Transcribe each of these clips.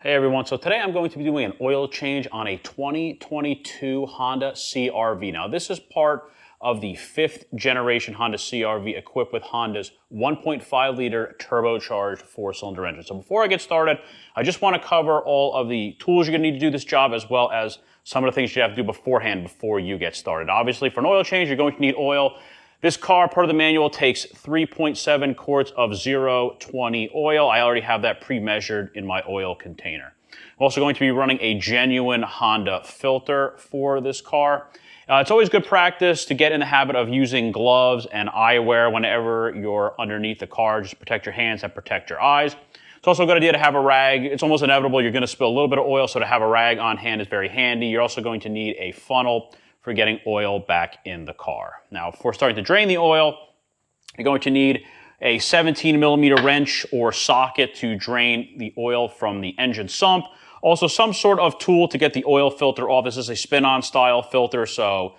Hey everyone, so today I'm going to be doing an oil change on a 2022 Honda CR-V. Now this is part of the 5th generation Honda CR-V equipped with Honda's 1.5 liter turbocharged 4-cylinder engine. So before I get started, I just want to cover all of the tools you're going to need to do this job, as well as some of the things you have to do beforehand before you get started. Obviously for an oil change, you're going to need oil. This car, per the manual, takes 3.7 quarts of 0-20 oil. I already have that pre-measured in my oil container. I'm also going to be running a genuine Honda filter for this car. It's always good practice to get in the habit of using gloves and eyewear whenever you're underneath the car, just to protect your hands and protect your eyes. It's also a good idea to have a rag. It's almost inevitable you're going to spill a little bit of oil, so to have a rag on hand is very handy. You're also going to need a funnel for getting oil back in the car. Now, before starting to drain the oil, you're going to need a 17mm wrench or socket to drain the oil from the engine sump. Also, some sort of tool to get the oil filter off. This is a spin-on style filter, so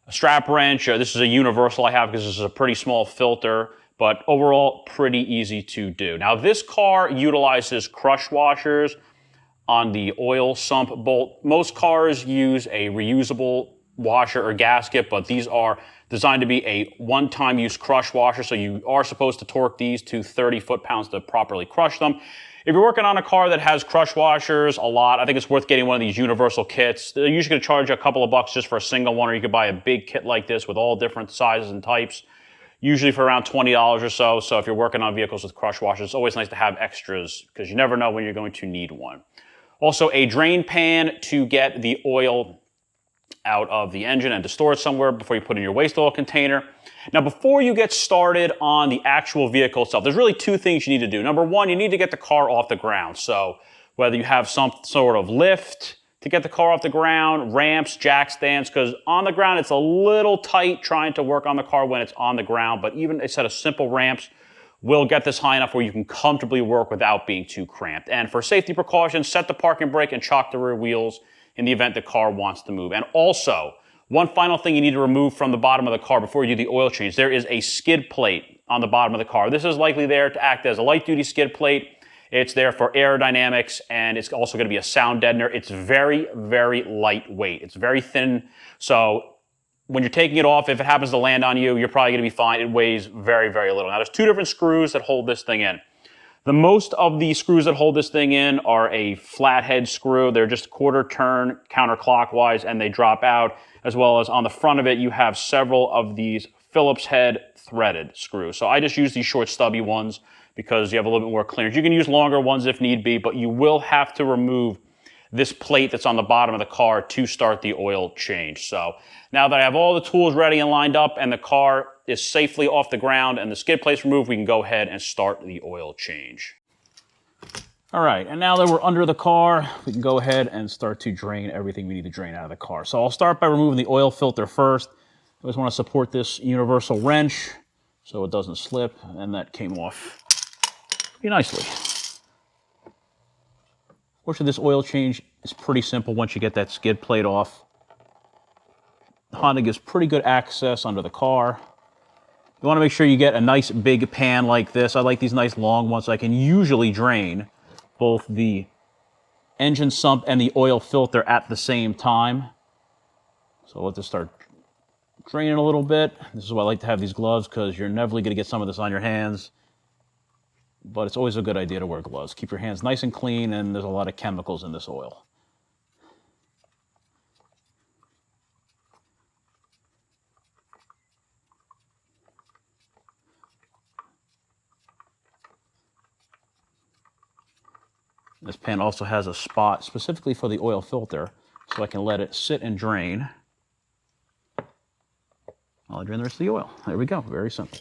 a strap wrench. This is a universal I have because this is a pretty small filter, but overall, pretty easy to do. Now, this car utilizes crush washers on the oil sump bolt. Most cars use a reusable washer or gasket, but these are designed to be a one-time use crush washer, so you are supposed to torque these to 30 foot-pounds to properly crush them. If you're working on a car that has crush washers a lot, I think it's worth getting one of these universal kits. They're usually going to charge you a couple of bucks just for a single one, or you could buy a big kit like this with all different sizes and types, usually for around $20 or so. So if you're working on vehicles with crush washers, it's always nice to have extras because you never know when you're going to need one. Also, a drain pan to get the oil out of the engine and to store it somewhere before you put in your waste oil container. Now, before you get started on the actual vehicle itself, there's really two things you need to do. Number one, you need to get the car off the ground. So whether you have some sort of lift to get the car off the ground, ramps, jack stands, because on the ground it's a little tight trying to work on the car when it's on the ground, but even a set of simple ramps will get this high enough where you can comfortably work without being too cramped. And for safety precautions, set the parking brake and chock the rear wheels in the event the car wants to move. And also, one final thing you need to remove from the bottom of the car before you do the oil change. There is a skid plate on the bottom of the car. This is likely there to act as a light-duty skid plate. It's there for aerodynamics, and it's also going to be a sound deadener. It's very, very lightweight. It's very thin, so when you're taking it off, if it happens to land on you, you're probably going to be fine. It weighs very, very little. Now, there's two different screws that hold this thing in. The most of the screws that hold this thing in are a flathead screw. They're just quarter turn counterclockwise and they drop out, as well as on the front of it, you have several of these Phillips head threaded screws. So I just use these short stubby ones because you have a little bit more clearance. You can use longer ones if need be, but you will have to remove this plate that's on the bottom of the car to start the oil change. So now that I have all the tools ready and lined up and the car is safely off the ground and the skid plate's removed, we can go ahead and start the oil change. All right, and now that we're under the car, we can go ahead and start to drain everything we need to drain out of the car. So I'll start by removing the oil filter first. I just want to support this universal wrench so it doesn't slip, and that came off pretty nicely. Fortunately, this oil change is pretty simple once you get that skid plate off. Honda gives pretty good access under the car. You want to make sure you get a nice big pan like this. I like these nice long ones so I can usually drain both the engine sump and the oil filter at the same time. So let's just start draining a little bit. This is why I like to have these gloves, because you're never going to get some of this on your hands. But it's always a good idea to wear gloves. Keep your hands nice and clean, and there's a lot of chemicals in this oil. This pan also has a spot specifically for the oil filter, so I can let it sit and drain while I drain the rest of the oil. There we go. Very simple.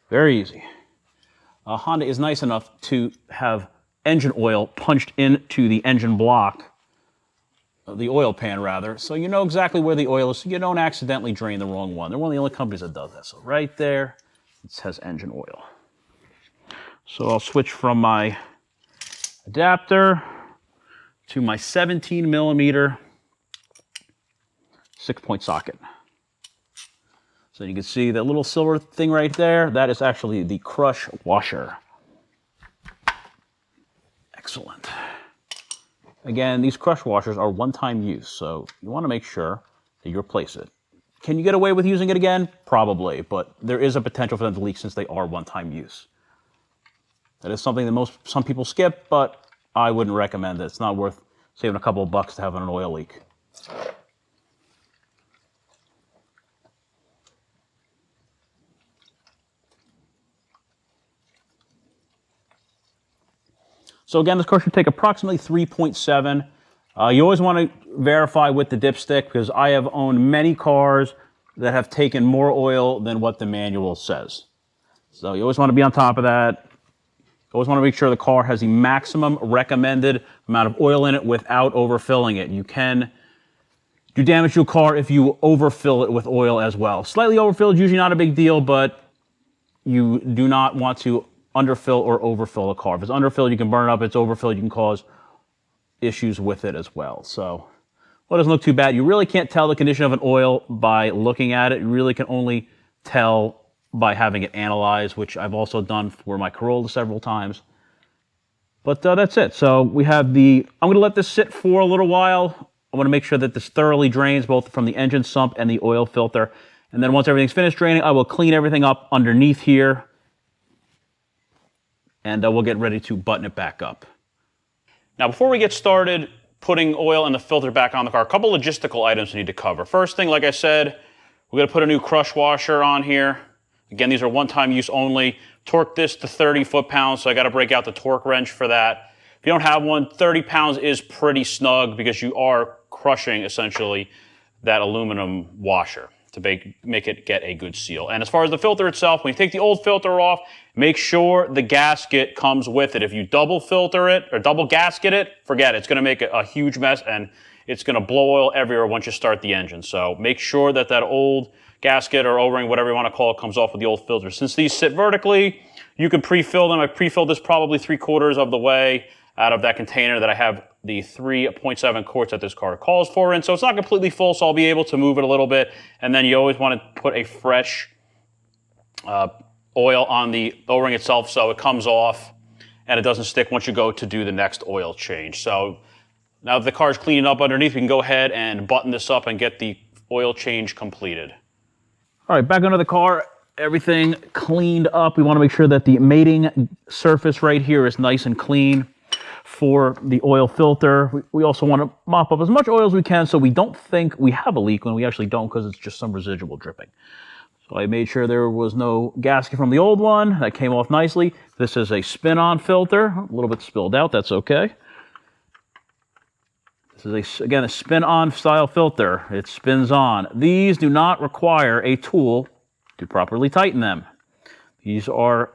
Very easy. Honda is nice enough to have engine oil punched into the engine block, the oil pan rather, so you know exactly where the oil is, so you don't accidentally drain the wrong one. They're one of the only companies that does that. So right there, it says engine oil. So I'll switch from my adapter to my 17mm 6-point socket. So you can see that little silver thing right there, that is actually the crush washer. Excellent. Again, these crush washers are one-time use, so you want to make sure that you replace it. Can you get away with using it again? Probably, but there is a potential for them to leak since they are one-time use. That is something that some people skip, but I wouldn't recommend it. It's not worth saving a couple of bucks to have an oil leak. So again, this car should take approximately 3.7. You always want to verify with the dipstick because I have owned many cars that have taken more oil than what the manual says. So you always want to be on top of that. You always want to make sure the car has the maximum recommended amount of oil in it without overfilling it. You can do damage to a car if you overfill it with oil as well. Slightly overfilled is usually not a big deal, but you do not want to underfill or overfill a car. If it's underfilled, you can burn it up. If it's overfilled, you can cause issues with it as well. So, well, it doesn't look too bad. You really can't tell the condition of an oil by looking at it. You really can only tell by having it analyzed, which I've also done for my Corolla several times. But that's it. So we have I'm going to let this sit for a little while. I want to make sure that this thoroughly drains both from the engine sump and the oil filter. And then once everything's finished draining, I will clean everything up underneath here. And we'll get ready to button it back up. Now, before we get started putting oil and the filter back on the car, a couple logistical items we need to cover. First thing, like I said, we're going to put a new crush washer on here. Again, these are one-time use only. Torque this to 30 foot-pounds, so I got to break out the torque wrench for that. If you don't have one, 30 pounds is pretty snug because you are crushing, essentially, that aluminum washer to make it get a good seal. And as far as the filter itself, when you take the old filter off, make sure the gasket comes with it. If you double filter it or double gasket it, forget it. It's going to make a huge mess and it's going to blow oil everywhere once you start the engine. So make sure that old gasket or O-ring, whatever you want to call it, comes off with the old filter. Since these sit vertically, you can pre-fill them. I pre-filled this probably 3/4 of the way out of that container that I have the 3.7 quarts that this car calls for in. So it's not completely full, so I'll be able to move it a little bit. And then you always want to put a fresh oil on the O-ring itself so it comes off and it doesn't stick once you go to do the next oil change. So now that the car's cleaning up underneath, we can go ahead and button this up and get the oil change completed. All right, back under the car, everything cleaned up. We want to make sure that the mating surface right here is nice and clean for the oil filter. We also want to mop up as much oil as we can so we don't think we have a leak when we actually don't, because it's just some residual dripping. So I made sure there was no gasket from the old one. That came off nicely. This is a spin-on filter. A little bit spilled out, that's okay. This is, again, a spin-on style filter. It spins on. These do not require a tool to properly tighten them. These are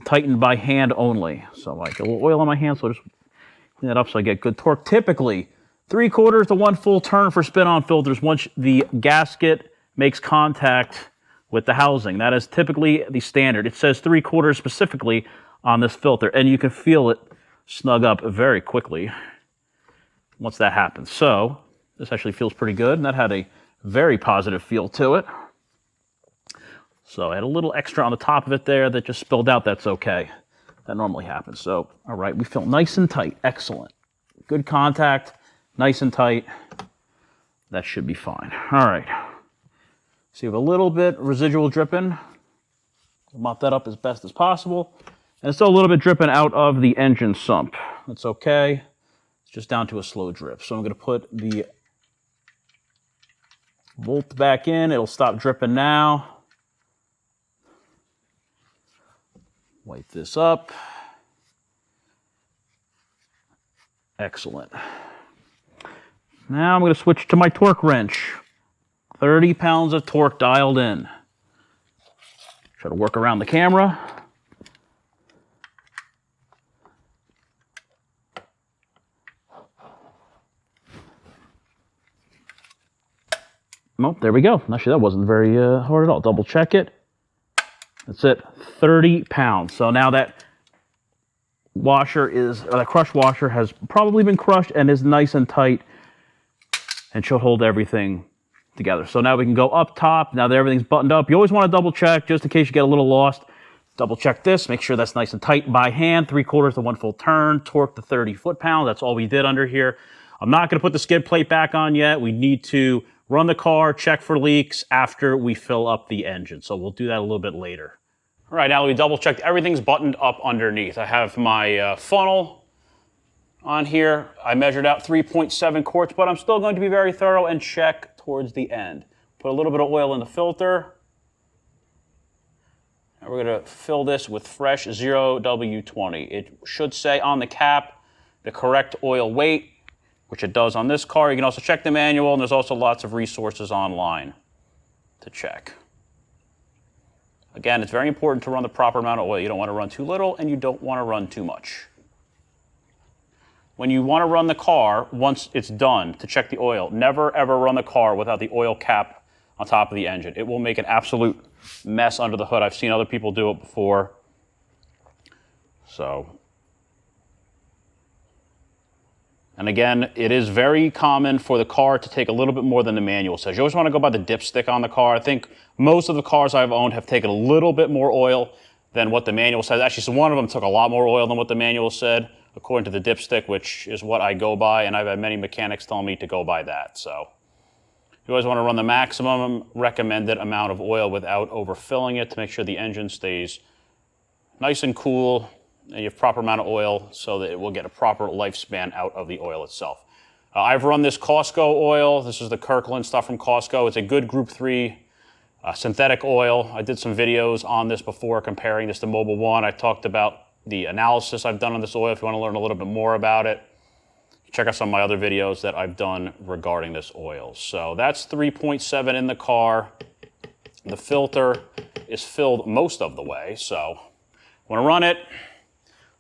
tightened by hand only. So I get a little oil on my hand, so I just clean that up so I get good torque. Typically, 3/4 to 1 full turn for spin-on filters once the gasket makes contact with the housing. That is typically the standard. It says 3/4 specifically on this filter, and you can feel it snug up very quickly once that happens. So this actually feels pretty good, and that had a very positive feel to it. So I had a little extra on the top of it there that just spilled out. That's okay. That normally happens. So, all right, we feel nice and tight. Excellent. Good contact, nice and tight. That should be fine. All right. So you have a little bit residual dripping. Mop that up as best as possible. And it's still a little bit dripping out of the engine sump. That's okay. It's just down to a slow drip. So I'm going to put the bolt back in. It'll stop dripping now. Wipe this up. Excellent. Now I'm going to switch to my torque wrench. 30 pounds of torque dialed in. Try to work around the camera. Oh, there we go. Actually, that wasn't very hard at all. Double check it. That's it, 30 pounds. So now that washer that crush washer has probably been crushed and is nice and tight and should hold everything together. So now we can go up top. Now that everything's buttoned up, you always want to double check just in case you get a little lost. Double check this, make sure that's nice and tight by hand, 3/4 to 1 full turn, torque to 30 foot-pounds. That's all we did under here. I'm not gonna put the skid plate back on yet. We need to run the car, check for leaks after we fill up the engine. So we'll do that a little bit later. All right, now that we double checked, everything's buttoned up underneath. I have my funnel on here. I measured out 3.7 quarts, but I'm still going to be very thorough and check towards the end. Put a little bit of oil in the filter. And we're gonna fill this with fresh 0W20. It should say on the cap the correct oil weight, which it does on this car. You can also check the manual, and there's also lots of resources online to check. Again, it's very important to run the proper amount of oil. You don't want to run too little, and you don't want to run too much. When you want to run the car, once it's done, to check the oil, never ever run the car without the oil cap on top of the engine. It will make an absolute mess under the hood. I've seen other people do it before. So, and again, it is very common for the car to take a little bit more than the manual says. You always want to go by the dipstick on the car. I think most of the cars I've owned have taken a little bit more oil than what the manual says. Actually, so one of them took a lot more oil than what the manual said, according to the dipstick, which is what I go by, and I've had many mechanics tell me to go by that. So you always want to run the maximum recommended amount of oil without overfilling it to make sure the engine stays nice and cool and you have proper amount of oil so that it will get a proper lifespan out of the oil itself. I've run this Costco oil. This is the Kirkland stuff from Costco. It's a good Group 3 synthetic oil. I did some videos on this before comparing this to Mobil 1. I talked about the analysis I've done on this oil if you want to learn a little bit more about it. Check out some of my other videos that I've done regarding this oil. So that's 3.7 in the car. The filter is filled most of the way, so I want to run it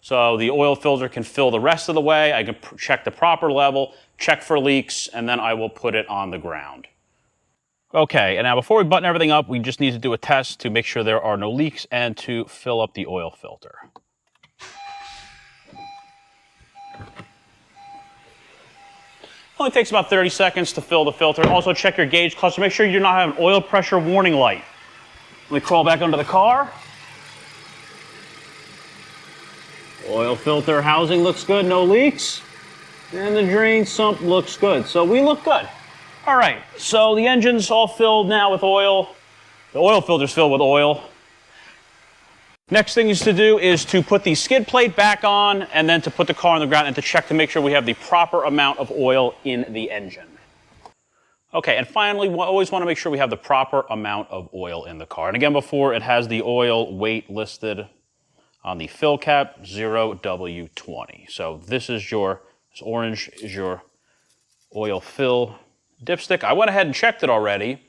so the oil filter can fill the rest of the way. I can check the proper level, check for leaks, and then I will put it on the ground. Okay, and now before we button everything up, we just need to do a test to make sure there are no leaks and to fill up the oil filter. Only takes about 30 seconds to fill the filter. Also check your gauge cluster. Make sure you do not have an oil pressure warning light. Let me crawl back under the car. Oil filter housing looks good, no leaks. And the drain sump looks good. So we look good. All right, so the engine's all filled now with oil. The oil filter's filled with oil. Next thing is to do is to put the skid plate back on and then to put the car on the ground and to check to make sure we have the proper amount of oil in the engine. Okay, and finally, we always want to make sure we have the proper amount of oil in the car. And again, before it has the oil weight listed on the fill cap, 0W20. So this orange is your oil fill dipstick. I went ahead and checked it already,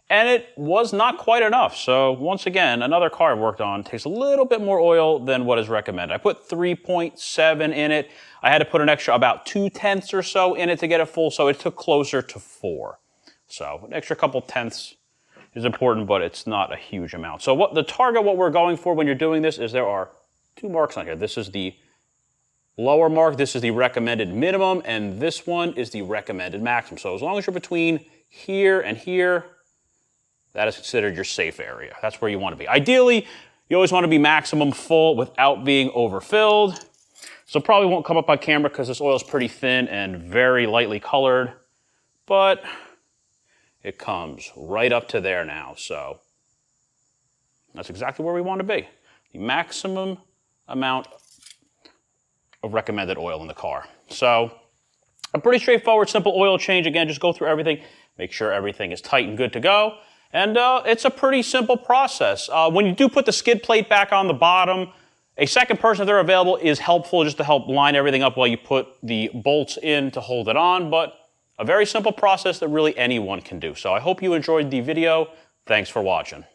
and it was not quite enough. So once again, another car I've worked on takes a little bit more oil than what is recommended. I put 3.7 in it. I had to put an extra about 0.2 or so in it to get it full, so it took closer to 4. So an extra couple tenths is important, but it's not a huge amount. So what we're going for when you're doing this is there are 2 marks on here. This is the lower mark, this is the recommended minimum, and this one is the recommended maximum. So as long as you're between here and here, that is considered your safe area. That's where you want to be. Ideally, you always want to be maximum full without being overfilled. So probably won't come up on camera because this oil is pretty thin and very lightly colored, but it comes right up to there now. So that's exactly where we want to be. The maximum amount of recommended oil in the car. So a pretty straightforward, simple oil change. Again, just go through everything, make sure everything is tight and good to go. And it's a pretty simple process. When you do put the skid plate back on the bottom, a second person, if they're available, is helpful just to help line everything up while you put the bolts in to hold it on. But a very simple process that really anyone can do. So I hope you enjoyed the video. Thanks for watching.